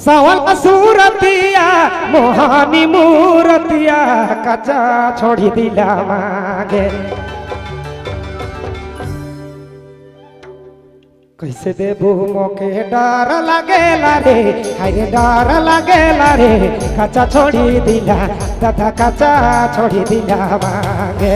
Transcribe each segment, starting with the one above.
सावल सूरतिया मोहानी मूरतिया कचा छोड़ी दिला मांगे कैसे देबू मोके डर लागेला रे हाय डर लागेला रे कचा छोड़ी दिला दादा कचा छोड़ी दिला मांगे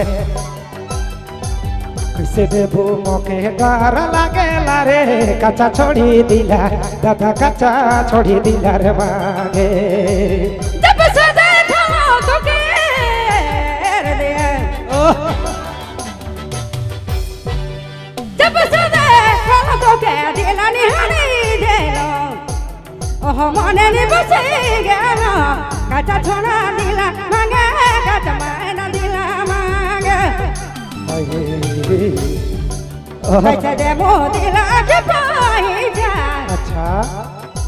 कैसे देबू मोके डर लागेला रे कचा छोड़ी दिला दादा कचा छोड़ी दिला रे मांगे जब से देखा तो के रे जब से देखा तो के दिल निहारी देलो ओह मने नि बसे गेलो कचा छोड़ा दिला मांगे कचा मायना दिला मांगे कैसे देबो दिला के पाई जा अच्छा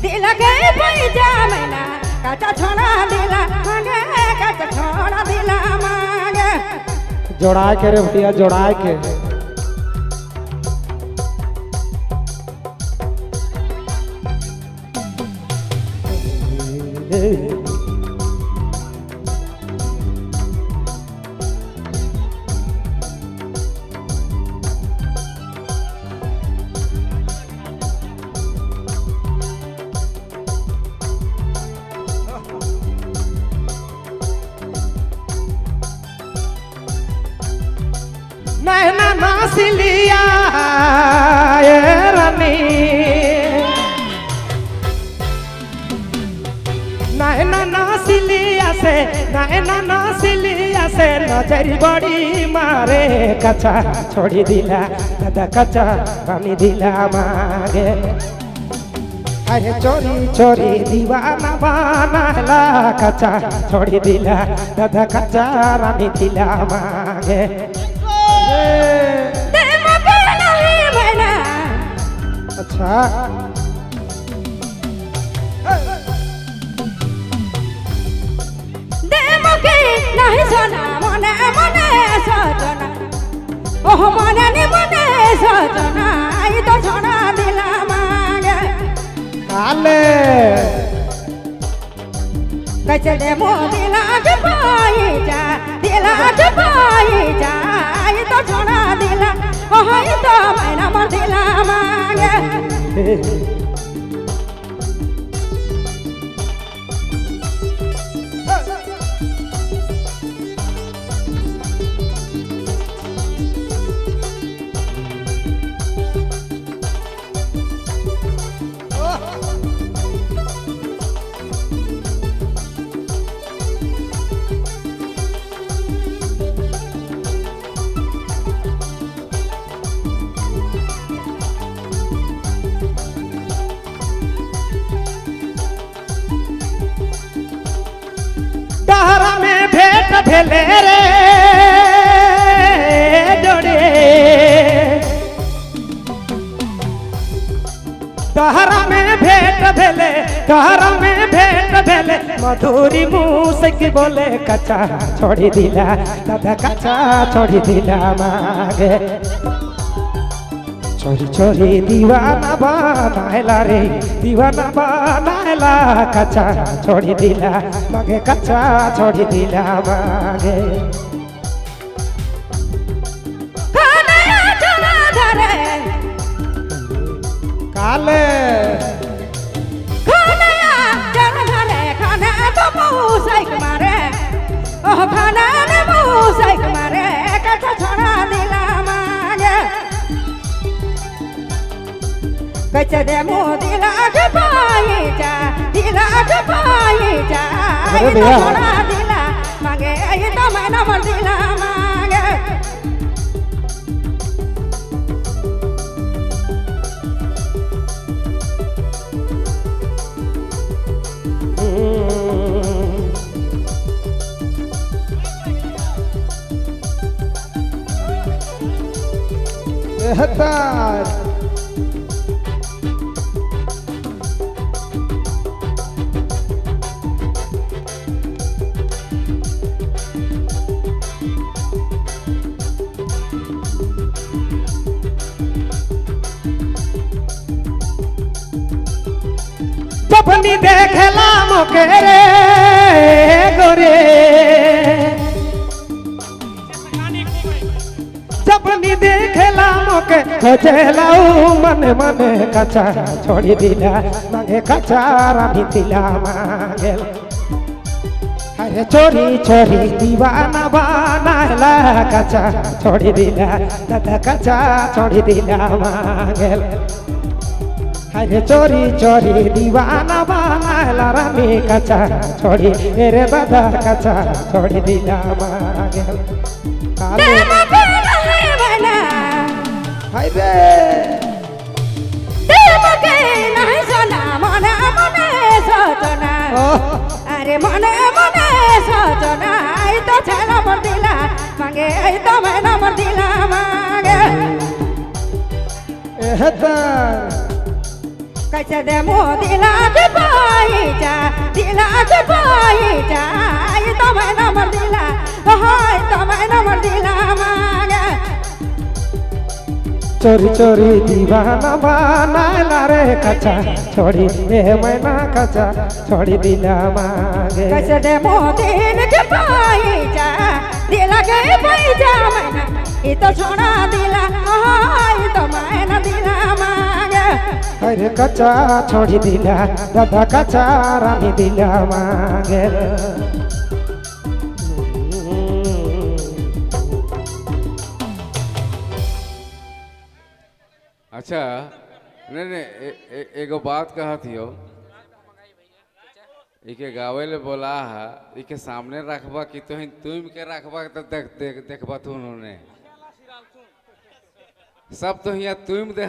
दिला के पाई जा मैना कचा छोड़ा दिला मांगे कचा छोड़ा दिला मांगे जोड़ा के रे भैया जोड़ा के नैना नासिलिया रानी नैना नासिलिया से नजरी बड़ी मारे कचा छोड़ी दिला दादा कचा पानी दिला मांगे अरे चोरी चोरी दीवाना बनाला कचा छोड़ी दिला दादा कचा रानी दिला मांगे अच्छा नहीं सोना मने मने सजना ओह मने नि मने सजना आई तो छोड़ा दिला मांगे काले कैसे दे मो दिला के पाई जा आई तो छोड़ा दिला ओह आई तो मैना मर दिला मांगे डहरा में भेंट भेले रे जोड़े डहरा में भेंट भेले मधुरी मुँह से की बोले कचा छोड़ी दिला दादा कचा छोड़ी दिला मांगे चोरी चोरी दीवाना बनाला रे दीवाना बनाला कचा छोड़ी दिला मांगे कचा छोड़ी दिला मांगे काले मारे ओह खाना ने मुँह मारे कचा छोड़ा दिला मांगे कैसे दे मो दिला के पाई जा आई तो छोड़ा दिला मांगे आई तो मैना मर दिला मांगे नी देखलाम के रे गोरे जब नी देखलाम के खोजलाऊ मन मन कचा छोड़ी दिला मांगे कचा रानी दिला मांगे अरे चोरी चोरी दीवाना बनाला कचा छोड़ी दिला दादा कचा छोड़ी दिला मांगे अरे चोरी चोरी दीवाना बनाला रानी कचा छोड़ी मेरे दादा कचा छोड़ी दिला मांगे हाय रे देवके नहीं सोना मने मने सजना अरे मने मने सजना आई तो छेना मर दिला मांगे आई तो मैना मर दिला मांगे कैसे दे मो दिला के पाई जा आई तो मैना मर दिला हाय तो मैना मर दिला मांगे चोरी चोरी दीवाना बनाला रे कचा छोड़ी ए मैना कचा छोड़ी दिला मांगे कैसे दे मो दिल के पाई जा दिला के पाई जा मैना ये तो छोड़ा दिला हाय तो मैना दिला मांगे अरे कचा छोड़ी दिला दादा कचा रानी दिला मांगे अच्छा नहीं एगो बात कहा थी हो इके गावे ले बोला है इके सामने रखबा कि तुम के रखबा तो देखबा तू उन्होंने सब तो यहाँ तुम दे